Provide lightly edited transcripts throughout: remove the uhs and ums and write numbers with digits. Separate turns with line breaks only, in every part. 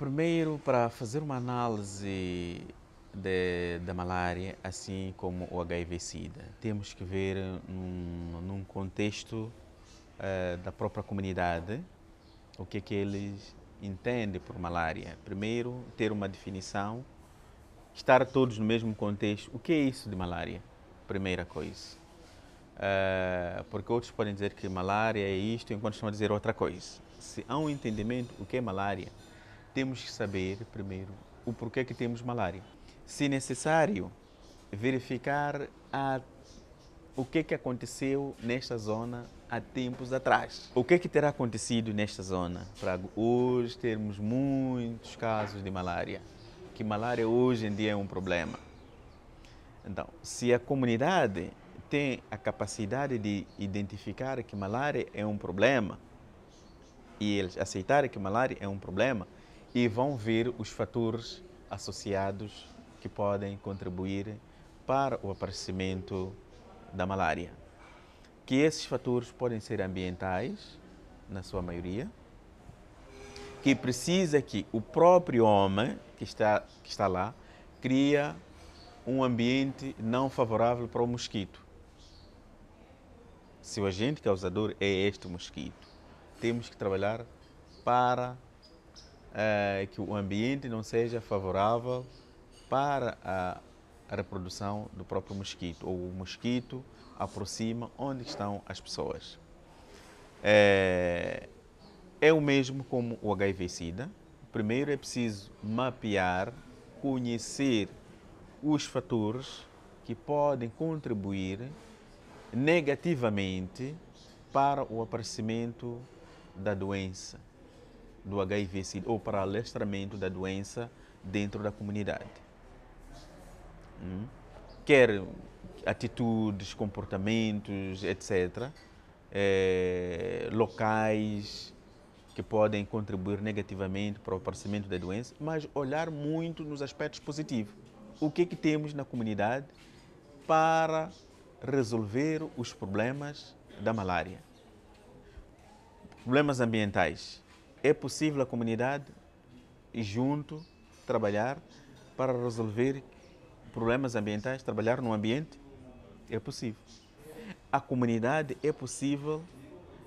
Primeiro, para fazer uma análise da malária, assim como o HIV-Sida, temos que ver num contexto da própria comunidade o que eles entendem por malária. Primeiro, ter uma definição, estar todos no mesmo contexto. O que é isso de malária? Primeira coisa. Porque outros podem dizer que malária é isto, enquanto estão a dizer outra coisa. Se há um entendimento do que é malária, temos que saber primeiro o porquê que temos malária. Se necessário, verificar o que aconteceu nesta zona há tempos atrás. O que terá acontecido nesta zona para hoje termos muitos casos de malária? Que malária hoje em dia é um problema. Então, se a comunidade tem a capacidade de identificar que malária é um problema e eles aceitarem que malária é um problema e vão ver os fatores associados que podem contribuir para o aparecimento da malária. Que esses fatores podem ser ambientais, na sua maioria, que precisa que o próprio homem que está lá cria um ambiente não favorável para o mosquito. Se o agente causador é este mosquito, temos que trabalhar para que o ambiente não seja favorável para a reprodução do próprio mosquito, ou o mosquito aproxima onde estão as pessoas. É o mesmo como o HIV-Sida. Primeiro é preciso mapear, conhecer os fatores que podem contribuir negativamente para o aparecimento da doença do HIV-Sida ou para o alastramento da doença dentro da comunidade. Quer atitudes, comportamentos, etc., locais que podem contribuir negativamente para o aparecimento da doença, mas olhar muito nos aspectos positivos. O que temos na comunidade para resolver os problemas da malária? Problemas ambientais. É possível a comunidade e junto trabalhar para resolver problemas ambientais, trabalhar no ambiente? É possível. A comunidade é possível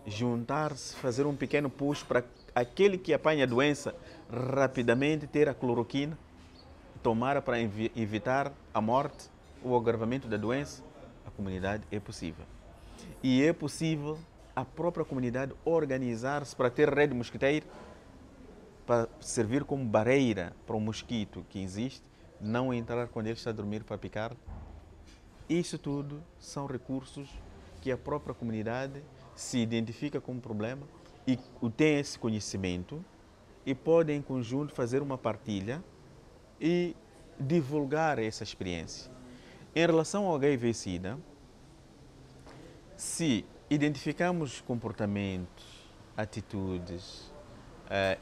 juntar-se, fazer um pequeno push para aquele que apanha a doença rapidamente ter a cloroquina, tomar para evitar a morte ou o agravamento da doença. A comunidade é possível. E é possível a própria comunidade organizar-se para ter rede mosquiteira, para servir como barreira para o mosquito que existe, não entrar quando ele está a dormir para picar. Isso tudo são recursos que a própria comunidade se identifica como problema e tem esse conhecimento e pode em conjunto fazer uma partilha e divulgar essa experiência. Em relação ao HIV-Sida, se identificamos comportamentos, atitudes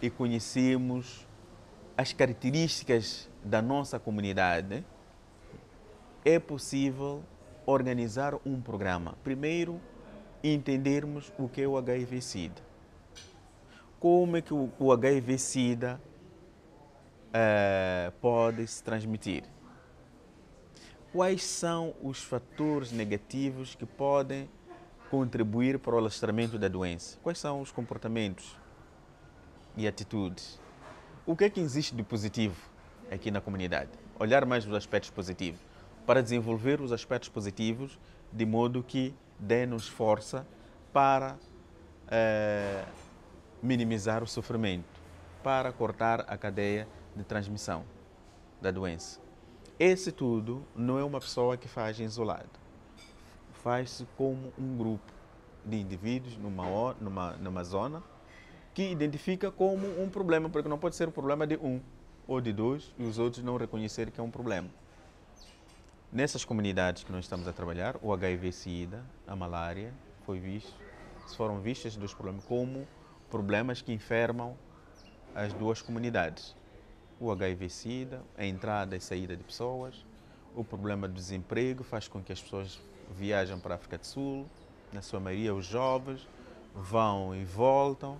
e conhecemos as características da nossa comunidade, é possível organizar um programa. Primeiro, entendermos o que é o HIV-Sida. Como é que o HIV-Sida pode se transmitir? Quais são os fatores negativos que podem contribuir para o alastramento da doença? Quais são os comportamentos e atitudes? O que é que existe de positivo aqui na comunidade? Olhar mais os aspectos positivos, para desenvolver os aspectos positivos de modo que dê-nos força para minimizar o sofrimento, para cortar a cadeia de transmissão da doença. Esse tudo não é uma pessoa que faz isolado. Faz-se como um grupo de indivíduos numa zona que identifica como um problema, porque não pode ser um problema de um ou de dois e os outros não reconhecerem que é um problema. Nessas comunidades que nós estamos a trabalhar, o HIV-Sida, a malária, foram vistos dos problemas como problemas que enfermam as duas comunidades. O HIV-Sida, a entrada e saída de pessoas, o problema do desemprego faz com que as pessoas viajam para a África do Sul, na sua maioria os jovens, vão e voltam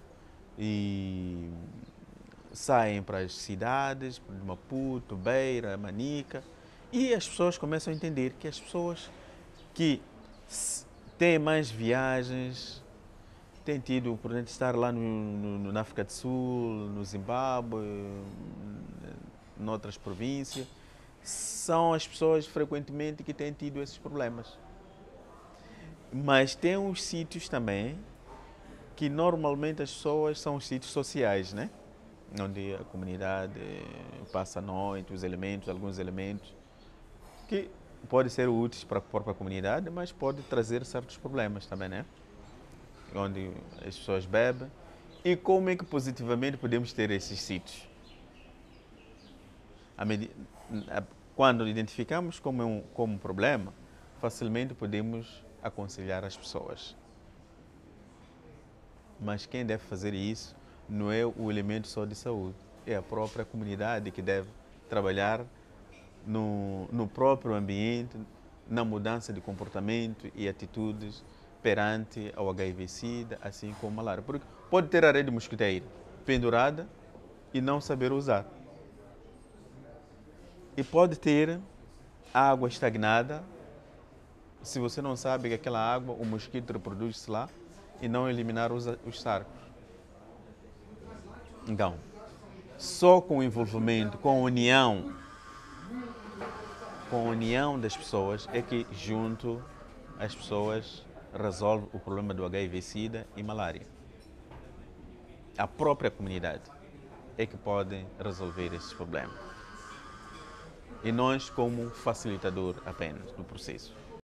e saem para as cidades, de Maputo, Beira, Manica, e as pessoas começam a entender que as pessoas que têm mais viagens, têm tido, por exemplo, estar lá na África do Sul, no Zimbábue, noutras províncias, são as pessoas frequentemente que têm tido esses problemas. Mas tem uns sítios também que normalmente as pessoas são os sítios sociais, né? Onde a comunidade passa a noite, alguns elementos, que podem ser úteis para a própria comunidade, mas pode trazer certos problemas também, né? Onde as pessoas bebem. E como é que positivamente podemos ter esses sítios? Quando identificamos como um problema, facilmente podemos aconselhar as pessoas. Mas quem deve fazer isso não é o elemento só de saúde, é a própria comunidade que deve trabalhar no próprio ambiente, na mudança de comportamento e atitudes perante ao HIV-Sida, assim como a malária. Porque pode ter a rede mosquiteira pendurada e não saber usar. E pode ter água estagnada, se você não sabe que aquela água, o mosquito reproduz-se lá e não eliminar os sarcos. Então, só com o envolvimento, com a união das pessoas é que junto as pessoas resolvem o problema do HIV-Sida e malária. A própria comunidade é que pode resolver esses problemas. E nós como facilitador apenas do processo.